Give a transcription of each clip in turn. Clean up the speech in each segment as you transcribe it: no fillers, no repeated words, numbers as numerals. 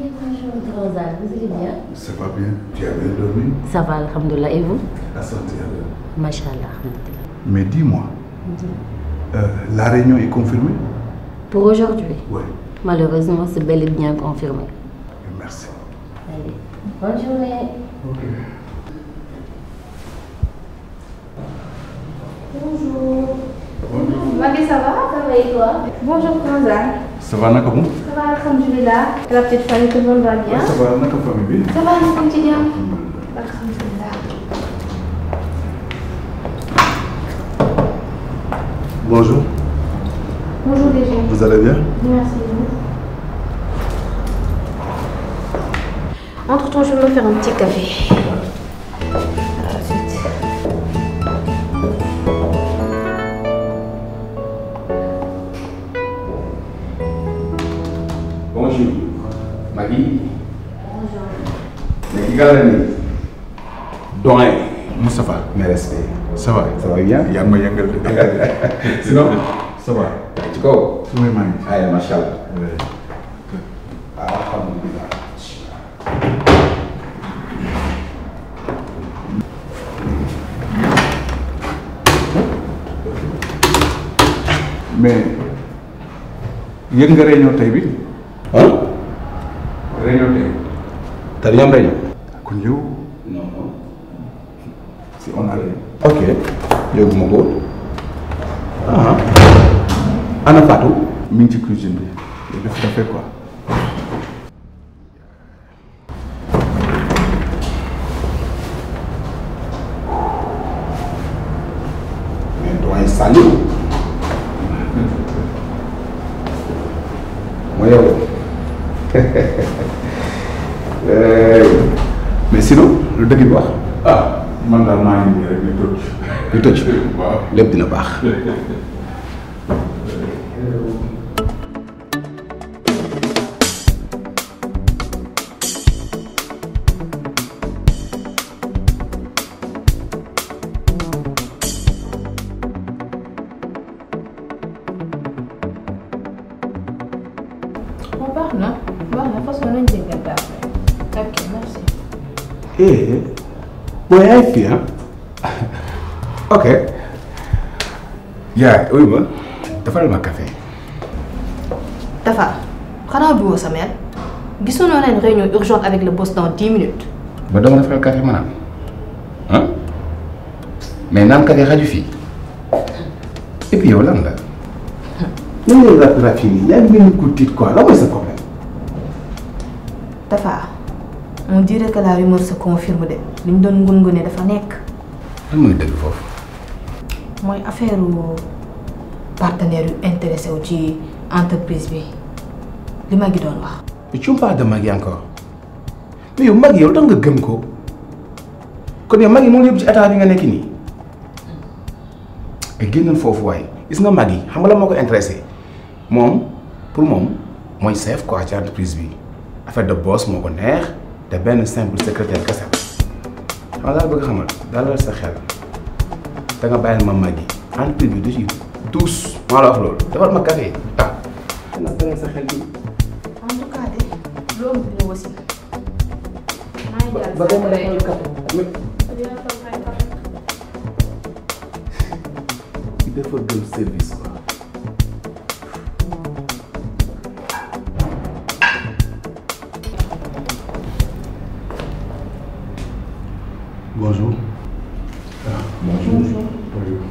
Vous allez bien? Ça va bien. Tu as bien dormi? Ça va, alhamdoulilah. Et vous? Alhamdoulilah. Machallah, alhamdoulilah. Mais dis-moi, la réunion est confirmée? Pour aujourd'hui? Oui. Malheureusement, c'est bel et bien confirmé. Merci. Allez, bonne journée. Ok. Bonjour. Bonjour. Maggie, ça va? Ça va et toi? Bonjour, Kanzan. Ça va, Nakabou? Ça va, alhamdoulilah. La petite famille, tout le monde va bien? Ça va, Nakabou famille? Ça va, mon quotidien? Alhamdoulilah. Bonjour. Bonjour, DG. Vous allez bien? Merci. Entre-temps, je vais me faire un petit café. À la suite. Bonjour. Maggie. Bonjour. Maggie Galani. Doyen. Moustapha. Mes respects. Ça va? Ça va bien? Yaa ngi ma yëngal. Sinon, Ça va? ci kaw. Su may maa ngi. Ay, macha Allah. Oui. Alhamdulillah. Mais yëg nga réunion tey bi? Hein? Réunion tey. T'as bien réunion? Kon yow Non, non. si on a réunion. Ok. Yóbbu ma ko. Ah. Ana Fatou? Mi ngi ci cuisine bi. Il def café quoi. Mais doyen Saliou. Mooy yow. Mais sinon lu dëgg bi wax. Ah man daal maa ngi nii rek di toj. Lu tëj. Waaw. Lépp dina baax. Baax na façon nañ jégal daal. Ok, merci. Mooy ay fii ah. Ok. Yaay uy ma defal ma café. Tafa, xanaa bi woo sa mère? Gisoon naa une réunion urgente avec le boss dans 10 minutes. Ba dama defal café ma naan ah mais naan café xaju fii et puis yow lan la. nan ngay rafetlu nii yaa ngi mel ni ku tiit quoi lan mooy sa problème. Tafa, on dirait que la rumeur se confirme de li ñu doon ngun-ngunee dafa nekk. lan mooy dëgg foofu. mooy affaire partenaire yu intéressé wu ci entreprise bi li ma gi doon wax. tu me parles de Magui encore mais yow Magui yow tax nga gëm ko kon yow Magui moo yëpp ci état bi nga nekk nii. et génnal foofu waaye gis nga Magui xam nga la moo ko intéressé moom pour moom mooy chef quoi ci entreprise bi affaire de boss moo ko neex te benn simple secrétaire kese xam nga daal bëgg xamal dalal sa xel da nga bàyyil ma Magui entreprise bi du ci douce maa la wax loolu defal ma café ah danga dalal sa xel bi. En tout cas de loolu dina aussi. ba dama lay indi café il dafa gëm service quoi. Bon bonjour. Bonjour.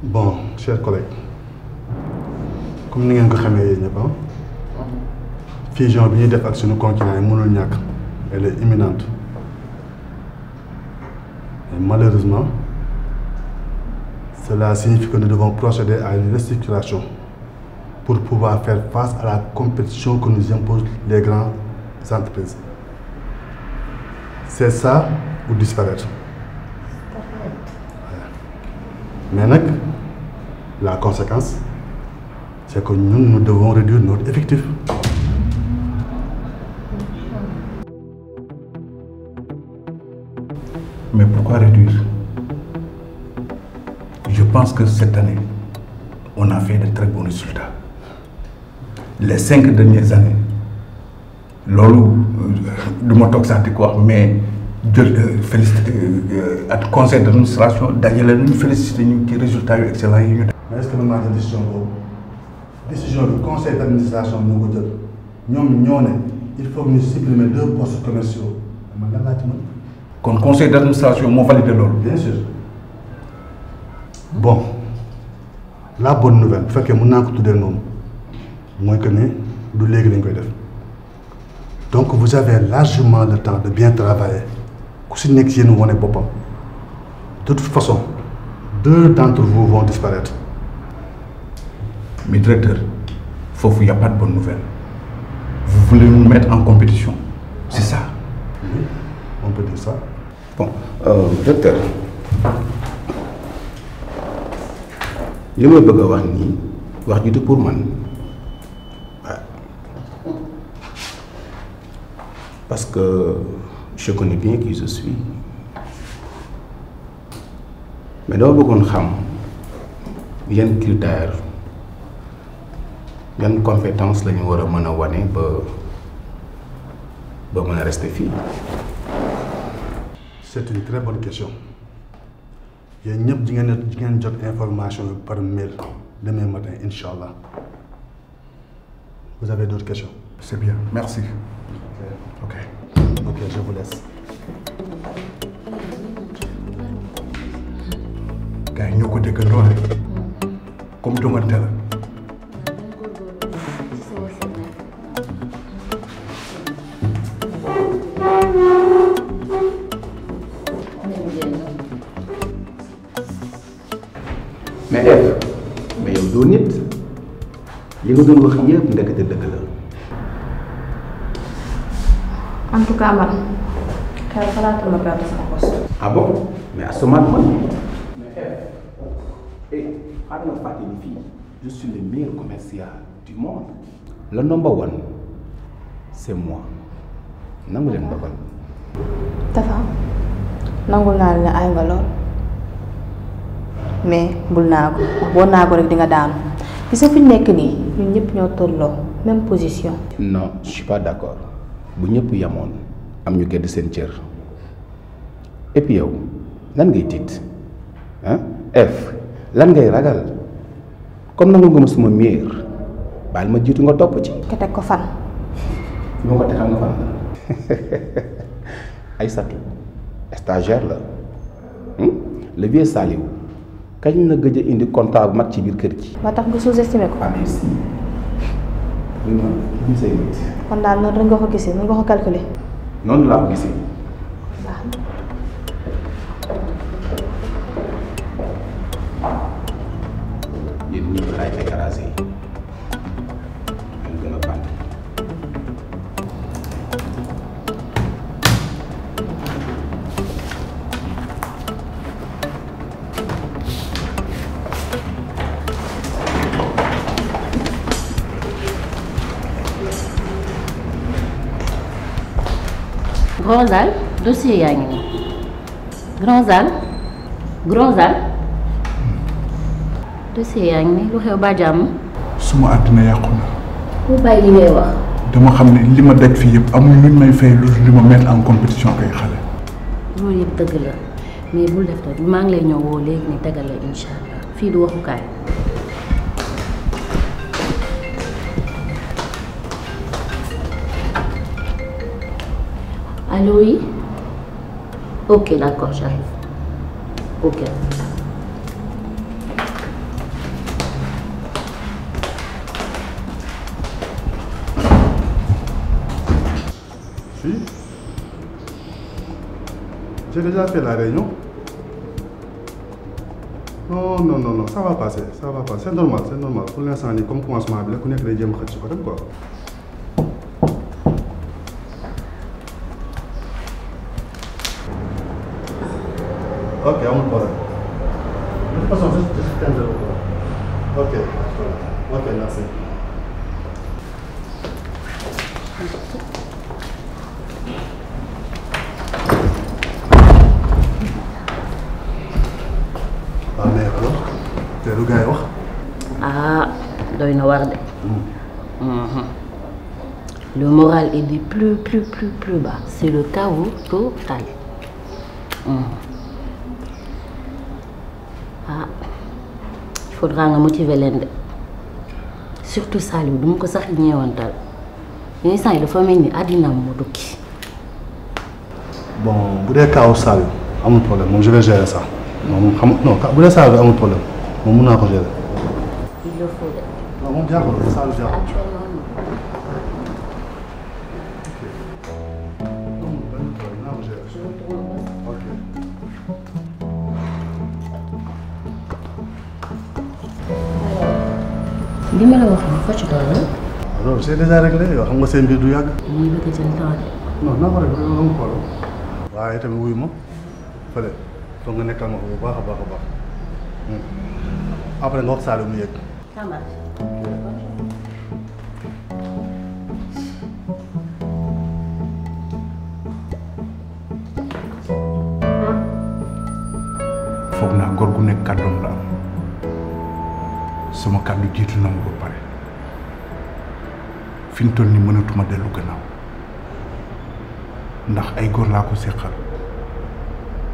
Bon, chers collègues, comme ni ngeen ko xamee yéen ñëpp fusion bi ñuy def ak suñu concurrent yi mënul ñàkk, elle est imminente. Et malheureusement, cela signifie que nous devons procéder à une restructuration pour pouvoir faire face à la compétition que nous imposent les grandes entreprises. C'est ça ou disparaître. Mais la conséquence, c'est que nous devons réduire notre effectif. Mais pourquoi réduire? Je pense que cette année, on a fait de très bons résultats. Les 5 dernières années, loolu du ma toog sax di ko wax mais jël félicité ak conseil d'administration dajale nañu félicité ñu ci résultats yu excellents yi ñu def. Mais est-ce que nous avons décision boobu décision du conseil d'administration moo ko jël ñoom ñoo ne il faut que ñu supprimer 2 postes commerciaux man lan laa ci mën. kon conseil d'administration moo validé loolu. Bien sûr. Bon, la bonne nouvelle bu fekkee mën naa ko tuddee noonu mooy que ne du léegi lañ koy def donc vous avez largement le temps de bien travailler ku si nekk yéen wane boppam de toute façon 2 d'entre vous vont disparaître. Mais directeur, il n'y a pas de bonne nouvelle. Vous voulez nous mettre en compétition, c'est ça? Oui, on peut dire ça. Bon, docteur, li ma bëgg a wax nii wax ju du pour man parce que je connais bien qui je suis mais dama bëggoon xam yan critères yan compétence la ñu war a mën a wane ba mën a rester fii. C'est une très bonne question. yéen ñëpp di ngeen jot information par mail demain matin Inch'Allah. Vous avez d'autres questions? C'est bien, merci. Ok. Ok, je vous laisse. Gars yi ñoo ko déggandoo rek comme jongante la. mais Eve mais yow doo nit li nga doon wax yëpp ndekete dëgg la. en tout cas man xel xalaatul ma perdre sama poste. Ah bon? Mais à ce moment-là, je suis le meilleur commercial du monde. Le number 1, c'est moi. Nangu leen dogal. Tafa nangul naa la ne ay nga lool mais bul naa ko boo naa ko rek di nga daanu gis nga fi ñu nekk nii ñun ñëpp ñoo tolloo même position. Non, je suis pas d'accord. Bu ñëpp yamoon am ñu gedd seen cër. Et puis yow lan ngay tiit ah F lan ngay ragal comme nangul nga ma suma miir baal ma jiitu nga topp ci. nga teg ko fan. fi ma ko teg xam nga fan la ay satu stagiaire la le vieux Saliou kañ la gëj a indi contrat bu mag ci biir kër gi. ba tax nga sous-estimé ko. ah mais si vraiment gisee nit. kon daal noonu rek nga ko gisee nga ko calculer. noonu laa ko gisee. yéen ñi ko laay écrasé yi ñu gën a bànn. Grand Zal dossier yaa ngi nii Grand Zal dossier yaa ngi nii lu xew ba jàmm. suma àddina yàqu na. bu bàyyi li ngay wax. dama xam ne li ma daj fii yëpp amul luñ may fay lu li ma mettre en compétition kay xale. loolu yëpp dëgg la mais bul def dara maa ngi lay ñëw woo léegi ni tegal la incha allah fii du waxukaay. Allô, oui? Ok, d'accord, j'arrive. Ok. Si. J'ai déjà fait la réunion. Non, ça va passer, c'est normal. Pour l'instant, comme commencement, on est les gens qui sont quoi. Ok, on va voir. De toute façon, je t'aime. Ok, merci. Ah, mais alors, t'es le gars, Ah, doy na war de. Le moral est du plus bas. C'est le chaos total. Ah, il faudra nga motiver leen de. Surtout Saliou du ma ko sax ñeewantal. Mais ça il dafa mel ni àddinaam moo tukki. Bon, bu dee kaw Saliou amul problème moom je vais gérer ça. Non, bu dee Saliou amul problème moom mun naa ko gérer. Il le faut de. Non, moom jaaxul Saliou jaaxul. Actuellement. li ma la wax nii foo ci toll. alors c'est déjà réglé yoo xam nga seen mbir du yàgg. muy bëgg a jël temps de. non naa ko rek amul problème. waaye tamit wuyu ma fële foog nga nekkal ma ko bu baax a baax. après nga wax Saliou mu yëg. Ça marche. foog naa góor gu nekk kàddoom la am sama kàddu jiitu na ma ba pare fi mu toll nii mënatuma dellu gannaaw ndax ay góor laa ko séqal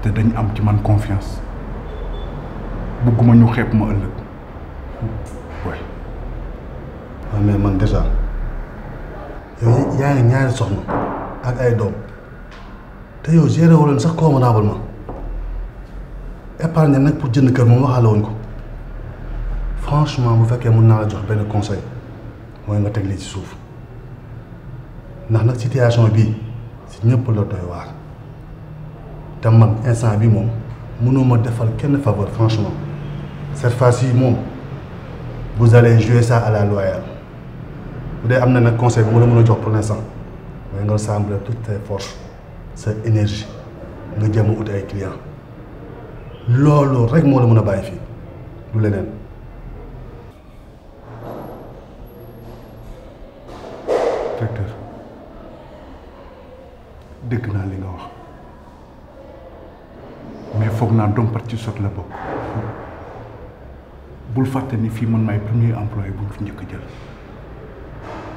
te dañ am ci man confiance bëgguma ñu xeeb ma ëllëg waaye. waaw mais man déjà yow yaa ngi ñaari soxna ak ay doom te yow géré wu leen sax convenablement épargne nag pour jënd kër moom waxaale wuñ ko franchement bu fekkee mën naa la jox benn conseil mooy nga teg lii ci suuf ndax nag situation bii si ñëpp la doy waar te man instant bi moom mënoo ma defal kenn faveur franchement cette fois-ci moom vous allez jouer ça à la loyale bu dee am na nag conseil bu ma la mën a jox pour l'instant mooy nga rassembler toutes tes forces sa énergie nga jëm a ut ay clients loolu rek moo la mën a bàyyi fii du leneen. directeur dégg naa li nga wax mais foog naa dompat ci sot la bokk bul fàtte ni fii man maay premier employé bu ñu fi njëkk a jël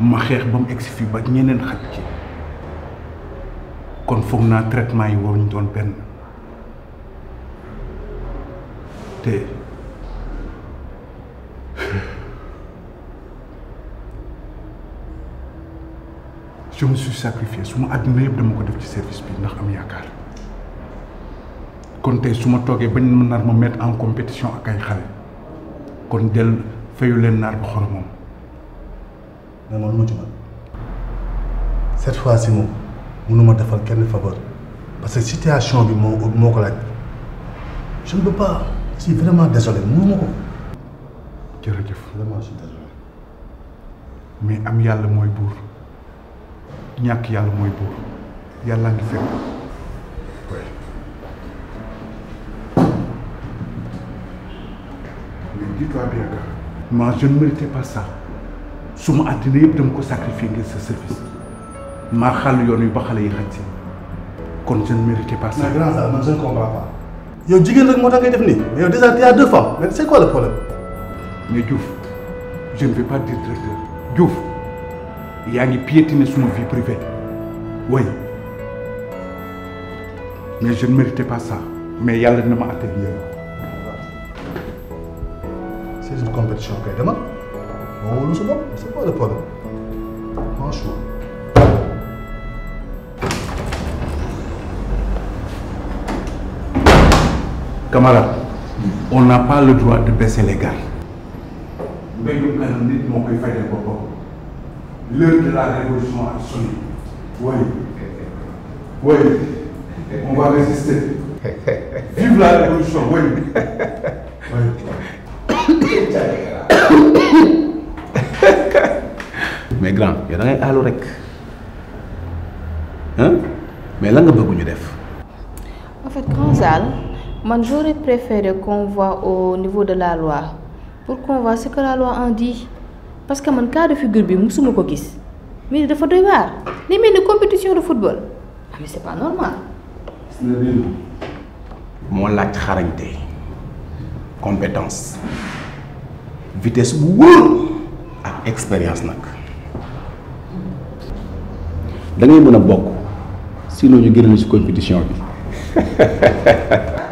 ma xeex ba mu egsi fii ba ñeneen xaj ci kon foog naa traitement yi waruñ doon benn te je me suis sacrifié su ma àdduna yëpp dama ko def ci service bi ndax am yaakaar kon tey su ma toogee bañ ma nar ma mettre en compétition ak ay xale kon del fayu leen naar bi xoromam. mais man mu ci man cette fois-ci moom mënuma defal kenn faveur parce que situation bi moo ko laaj je ne peux pas je suis vraiment désolé mënuma ko. jërëjëf vraiment je suis désolé. mais am yàlla mooy buur ñàkk yàlla mooy buur yàlla ngi fekk. oui. mais dis-toi bien que moi je ne méritais pas ça su ma àddina yëpp dama ko sacrifier ngir sa service maa xàll yoon wi ba xale yi xaj si kon je ne méritais pas ça. mais grand ça man je ne comprends pas. yow jigéen rek moo tax ngay def nii mais yow déjà tu as 2 femmes mais c'est quoi le problème. mais Diouf je ne vais pas dire directeur Diouf yaa ngi piétiner suma vie privée oui mais je ne méritais pas ça mais yàlla dina ma àtte bi yow. C'est une compétition kay demal moo wóolu sa bopp c'est pas le problème franchement. Camarade, on n'a pas le droit de baisser les gars. Mbéyum kanam nit moo koy fayal boppam. L'heure de la révolution a sonné. Oui. Oui. On va résister. Vive la révolution, oui. mais grand yow da ngay aalu rek hein mais lan nga bëgg ñu def. En fait, grand Zal, man j'aurais préféré qu'on voit au niveau de la loi pour qu'on voit ce que la loi en dit. Parce que man cas de figure bi musuma ko gis. Mais dafa doy waar. Li mel ni compétition de football. Ah mais c'est pas normal. moo laaj xarañte compétence vitesse bu wóor ak expérience nag da ngay mën a bokk sinon ñu génne ci compétition bi.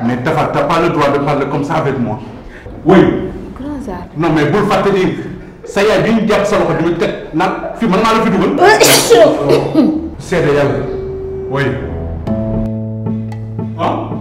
Mais Tafa, t'as pas le droit de parler comme ça avec moi. Oui. Grand Zal. Non mais bul fàtte ni sa yaay bi ñu jàpp sa loxo di ñu teg naan fii man maa la fi dugal. Seede yàlla. Oui. Ah.